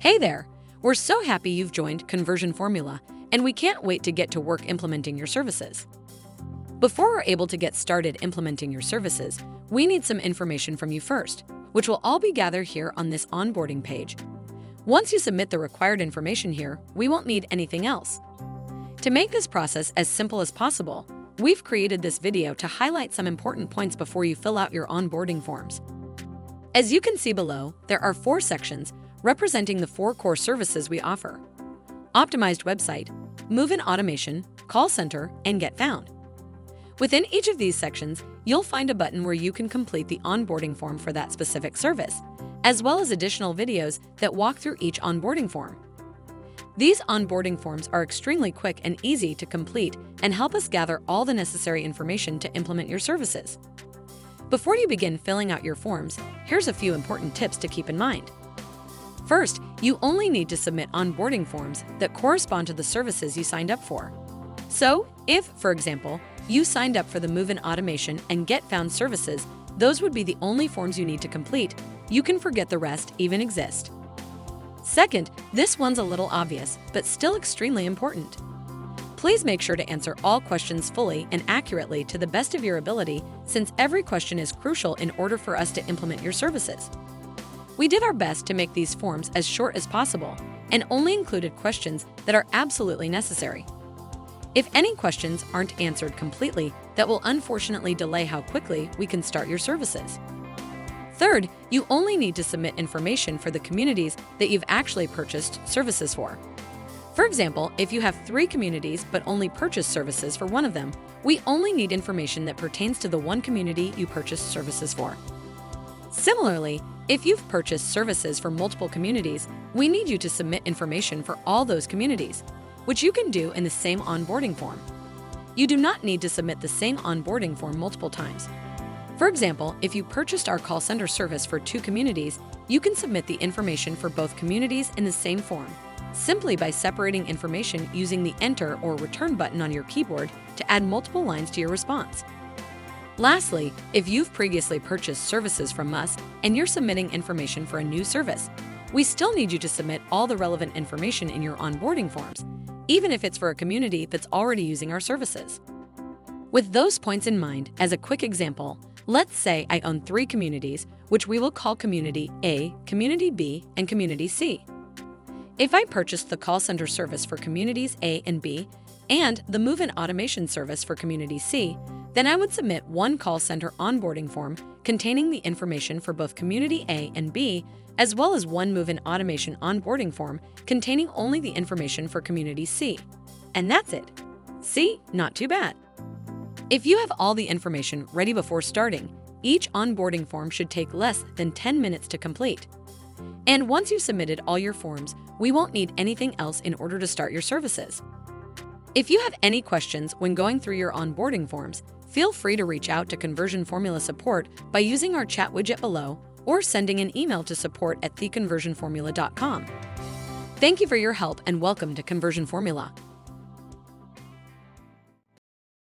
Hey there! We're so happy you've joined Conversion Formula, and we can't wait to get to work implementing your services. Before we're able to get started implementing your services, we need some information from you first, which will all be gathered here on this onboarding page. Once you submit the required information here, we won't need anything else. To make this process as simple as possible, we've created this video to highlight some important points before you fill out your onboarding forms. As you can see below, there are 4 sections representing the 4 core services we offer: optimized website, move-in automation, call center, and get found. Within each of these sections, you'll find a button where you can complete the onboarding form for that specific service, as well as additional videos that walk through each onboarding form. These onboarding forms are extremely quick and easy to complete and help us gather all the necessary information to implement your services. Before you begin filling out your forms, here's a few important tips to keep in mind. First, you only need to submit onboarding forms that correspond to the services you signed up for. So, if, for example, you signed up for the move-in automation and get found services, those would be the only forms you need to complete. You can forget the rest even exist. Second, this one's a little obvious, but still extremely important. Please make sure to answer all questions fully and accurately to the best of your ability, since every question is crucial in order for us to implement your services. We did our best to make these forms as short as possible and only included questions that are absolutely necessary. If any questions aren't answered completely, that will unfortunately delay how quickly we can start your services. Third, you only need to submit information for the communities that you've actually purchased services for. For example, if you have 3 communities but only purchased services for one of them, we only need information that pertains to the one community you purchased services for. Similarly, if you've purchased services for multiple communities, we need you to submit information for all those communities, which you can do in the same onboarding form. You do not need to submit the same onboarding form multiple times. For example, if you purchased our call center service for 2 communities, you can submit the information for both communities in the same form, simply by separating information using the Enter or Return button on your keyboard to add multiple lines to your response. Lastly, if you've previously purchased services from us and you're submitting information for a new service, we still need you to submit all the relevant information in your onboarding forms, even if it's for a community that's already using our services. With those points in mind, as a quick example, let's say I own 3 communities, which we will call Community A, Community B, and Community C. If I purchased the call center service for Communities A and B and the move-in automation service for Community C, then I would submit one call center onboarding form containing the information for both Community A and B, as well as one move-in automation onboarding form containing only the information for Community C. And that's it. See, not too bad. If you have all the information ready before starting, each onboarding form should take less than 10 minutes to complete. And once you've submitted all your forms, we won't need anything else in order to start your services. If you have any questions when going through your onboarding forms, feel free to reach out to Conversion Formula support by using our chat widget below or sending an email to support@theconversionformula.com. Thank you for your help and welcome to Conversion Formula.